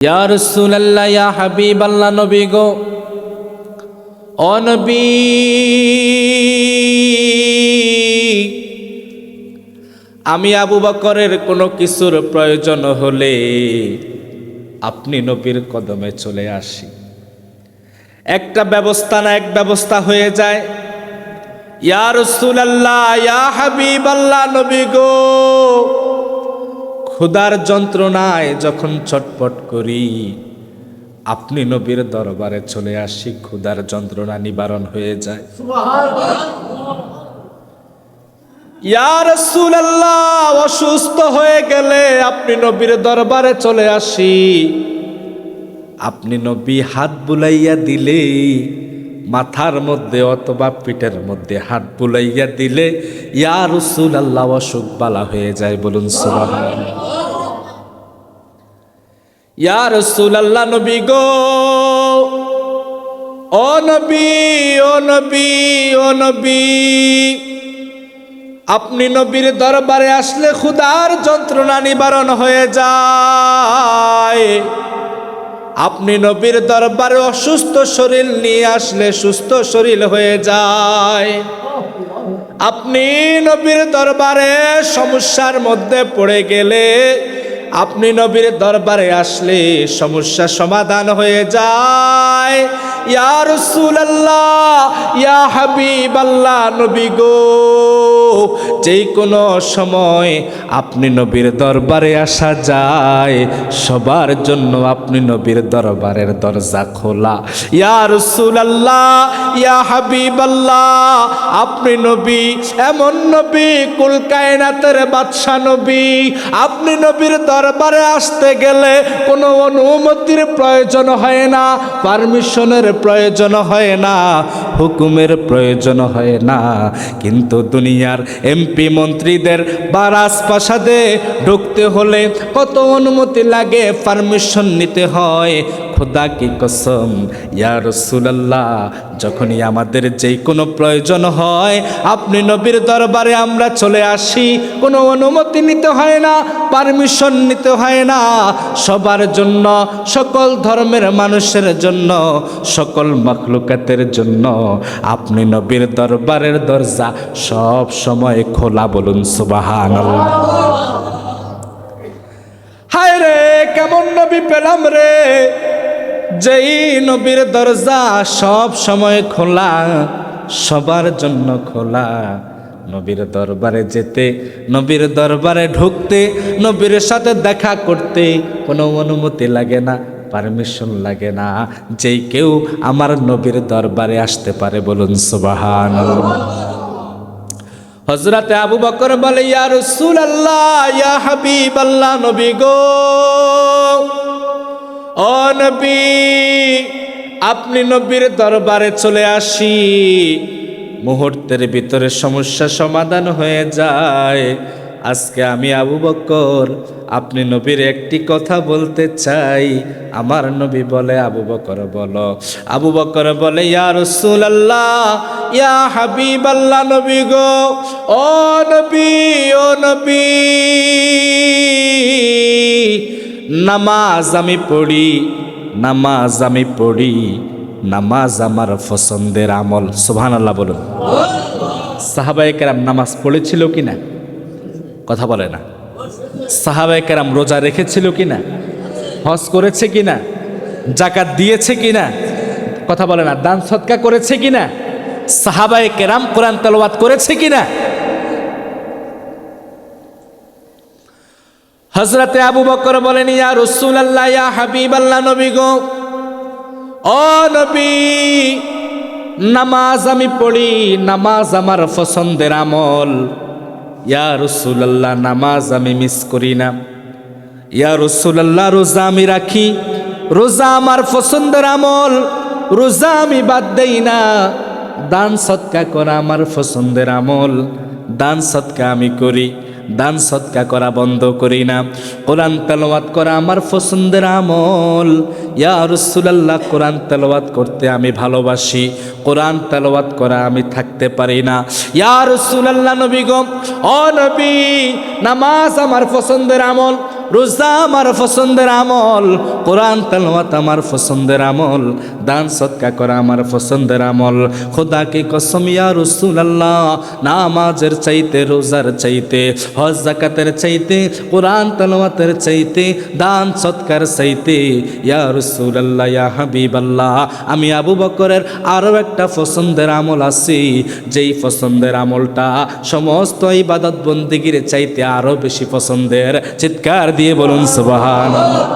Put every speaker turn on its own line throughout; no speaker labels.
ইয়া রাসূলুল্লাহ ইয়া হাবিবাল্লাহ নবী গো ও নবী আমি আবু বকরের কোনো কিছুর প্রয়োজন হলে আপনি নবীর কদমে চলে আসি। একটা ব্যবস্থা না এক ব্যবস্থা হয়ে যায়। ইয়া রাসূলুল্লাহ ইয়া হাবিবাল্লাহ নবী গো ক্ষুধার যন্ত্রণায় যখন ছটফট করি আপনি নবীর দরবারে চলে আসি, ক্ষুধার যন্ত্রণা নিবারণ হয়ে যায়। ইয়া রাসূলুল্লাহ অসুস্থ হয়ে গেলে আপনি নবীর দরবারে চলে আসি, আপনি নবী হাত বুলাইয়া দিলে মাথার মধ্যে অথবা পিঠের মধ্যে হাত বুলাইয়া দিলে ইয়া রাসূলুল্লাহ অসুখ বালা হয়ে যায়। বলুন সুবহানাল্লাহ। ইয়া রাসূলুল্লাহ নবী গো ও নবী ও নবী ও নবী আপনি নবীর দরবারে আসলে ক্ষুধার যন্ত্রণা নিবারণ হয়ে যায়। আপনি নবীর দরবারে অসুস্থ শরীর নিয়ে আসলে সুস্থ শরীর হয়ে যায়। আপনি নবীর দরবারে সমস্যার মধ্যে পড়ে গেলে আপনি নবীর দরবারে আসলে সমস্যা সমাধান হয়ে যায়। ইয়া রাসূলুল্লাহ ইয়া হাবিবাল্লাহ নবী গো যেই কোনো সময় আপনি নবীর দরবারে আসা যায়, সবার জন্য আপনি নবীর দরবারের দরজা খোলা। ইয়া রাসূলুল্লাহ ইয়া হাবিবাল্লাহ আপনি নবী এমন নবী কুল কায়নাতের বাদশা নবী, আপনি নবীর দরবারে আসতে গেলে কোনো অনুমতির প্রয়োজন হয় না, পারমিশনের প্রয়োজন হয় না, হুকুমের প্রয়োজন হয় না। কিন্তু দুনিয়ার এমপি মন্ত্রীদের বা রাজপ্রাসাদে ঢুকতে হলে কত অনুমতি লাগে, পারমিশন নিতে হয়। খোদা কি কসম ইয়া রাসূলুল্লাহ যখনই আমাদের যেই কোনো প্রয়োজন হয় আপনি নবীর দরবারে আমরা চলে আসি, কোনো অনুমতি নিতে হয় না, পারমিশন নিতে হয় না। সবার জন্য, সকল ধর্মের মানুষের জন্য, সকল মাখলুকাতের জন্য আপনি নবীর দরবারের দরজা সব সময় খোলা। বলুন সুবহানাল্লাহ। হায় রে কেমন নবী পেলাম রে যেই নবীর দরজা সব সময় খোলা, সবার জন্য খোলা। নবীর দরবারে যেতে, নবীর দরবারে ঢুকতে, নবীর সাথে দেখা করতে কোনো অনুমতি লাগে না, পারমিশন লাগে না। যেই কেউ আমার নবীর দরবারে আসতে পারে। বলুন সুবহানাল্লাহ। হযরতে আবু বকর বলে ইয়া রাসূলুল্লাহ ইয়া হাবিবাল্লাহ নবী গো ও নবী আপনি নবীর দরবারে চলে আসি, মুহূর্তের ভিতরে সমস্যা সমাধান হয়ে যায়। আজকে আমি আবু বকর আপনি নবীর একটি কথা বলতে চাই। আমার নবী বলে আবু বকর বলো। আবু বকর বলে ইয়া রাসূলুল্লাহ ইয়া হাবিবাল্লাহ নবী গো ও নবী ও নবী নামাজ আমি পড়ি, নামাজ আমি পড়ি, নামাজ আমার পছন্দের আমল। সুবহানাল্লাহ বলুন। সাহাবায়ে কেরাম নামাজ পড়েছিল কিনা? কথা বলে না। সাহাবায়ে কেরাম রোজা রেখেছিল কিনা? হজ করেছে কিনা? যাকাত দিয়েছে কিনা? কথা বলে না। দান সদকা করেছে কিনা? সাহাবায়ে কেরাম কোরআন তেলাওয়াত করেছে কিনা? হযরতে আবু বকর বলেন ইয়া রাসূলুল্লাহ ইয়া হাবিবাল্লাহ নবী গো ও নবী নামাজ আমি পড়ি, নামাজ আমার পছন্দের আমল। ইয়া রাসূলুল্লাহ নামাজ আমি মিস করি না। ইয়া রাসূলুল্লাহ রোজা আমি রাখি, রোজা আমার পছন্দের আমল, রোজা আমি বাদ দেই না। দান সদকা করা আমার পছন্দের আমল, দান সদকা আমি করি, দান সদকা করা বন্ধ করি না। কোরআন তেলাওয়াত করা আমার পছন্দের আমল। ইয়া রাসূলুল্লাহ কোরআন তেলাওয়াত করতে আমি ভালোবাসি, কোরআন তেলাওয়াত করা আমি থাকতে পারি না। ইয়া রাসূলুল্লাহ নবী গো ও নবী নামাজ আমার পছন্দের আমল, রোজা আমার পছন্দের আমল, কোরআন তেলাওয়াত আমার পছন্দের আমল, দান সদকা করা আমার পছন্দের আমল। খোদা কি কসম ইয়া রাসূলুল্লাহ, নামাজের চাইতে, রোজার চাইতে, হজ যাকাতের চাইতে, কোরআন তেলাওয়াতের চাইতে, দান সদকার চাইতে, ইয়া রাসূলুল্লাহ ইয়া হাবিবাল্লাহ, আমি আবু বকরের আরও একটা পছন্দের আমল আছে, যেই পছন্দের আমলটা সমস্ত ইবাদত বন্দেগীর চাইতে আরো বেশি পছন্দের। চিৎকার দিয়ে বলুন সুবহানাল্লাহ।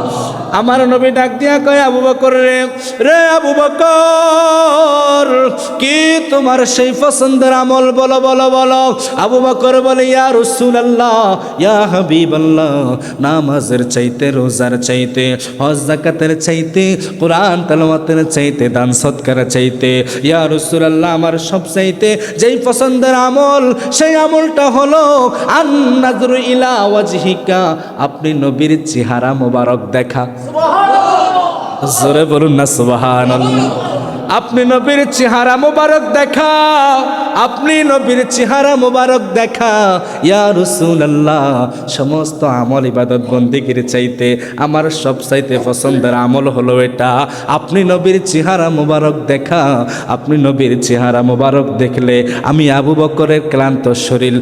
আমার নবী ডাক দিয়া কয়, আবু বকর রে, রে আবু বকর, কি তোমার সেই পছন্দের আমল? বলো বলো বলো। আবু বকর বলে, ইয়া রাসূলুল্লাহ ইয়া হাবিবাল্লাহ, নামাজের চাইতে, রোজার চাইতে, হজ যাকাতের চাইতে, কোরআন তেলাওয়াতের চাইতে, দান সদকার চাইতে, ইয়া রাসূলুল্লাহ আমার সব চাইতে যেই পছন্দের আমল, সেই আমলটা হলো আন নাযরু ইলা ওয়াজহিকা, আপনি নবীর চেহারা মোবারক দেখা। জোরে বলুন না সুবহানাল্লাহ। আপনি নবীর চেহারা মোবারক দেখা, আপনি নবীর চেহারা মোবারক দেখা। ইয়া রাসূলুল্লাহ, সমস্ত আমল ইবাদত বন্দেগীর চাইতে আমার সব চাইতে পছন্দের আমল হলো এটা, আপনি নবীর চেহারা মোবারক দেখা। আপনি নবীর চেহারা মোবারক দেখলে আমি আবু বকরের ক্লান্ত শরীর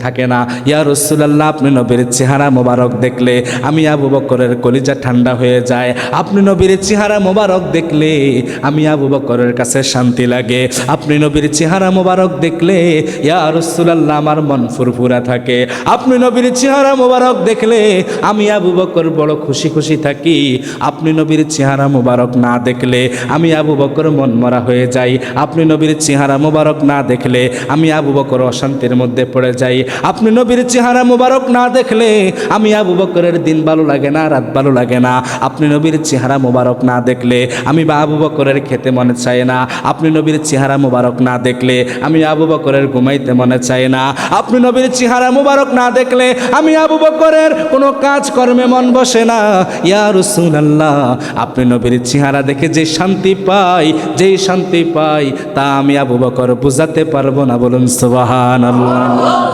থাকে না। ইয়া রাসূলুল্লাহ, আপনি নবীর চেহারা মোবারক দেখলে আমি আবু বকরের কলিজা ঠান্ডা হয়ে যায়। আপনি নবীর চেহারা মোবারক দেখলে আমি আবু বকরের কাছে শান্তি লাগে। আপনি নবীর চেহারা মোবারক দেখলে ইয়া রাসূলুল্লাহ আমার মন ফুরফুরা থাকে। আপনি নবীর চেহারা মোবারক দেখলে আমি আবু বকর বড় খুশি খুশি থাকি। আপনি নবীর চেহারা মোবারক না দেখলে আমি আবু বকর মন মরা হয়ে যাই। আপনি নবীর চেহারা মোবারক না দেখলে আমি আবু বকর অশান্তির মধ্যে পড়ে যাই। আপনি নবীর চেহারা মোবারক না দেখলে আমি আবু বকরের দিন ভালো লাগে না, রাত ভালো লাগে না। আপনি নবীর চেহারা মোবারক না দেখলে আমি আবু বকরের খেতে মনে চায় না। আপনি নবীর চেহারা মোবারক না দেখলে আমি আবু বকরের ঘুমাইতে মনে চায় না। আপনি নবীর চেহারা মোবারক না দেখলে আমি আবু বকরের কোনো কাজ কর্মে মন বসে না। ইয়া রাসূলুল্লাহ, আপনি নবীর চেহারা দেখে যে শান্তি পাই, যেই শান্তি পাই তা আমি আবু বকর বুঝাতে পারবো না। বলুন সুবহানাল্লাহ।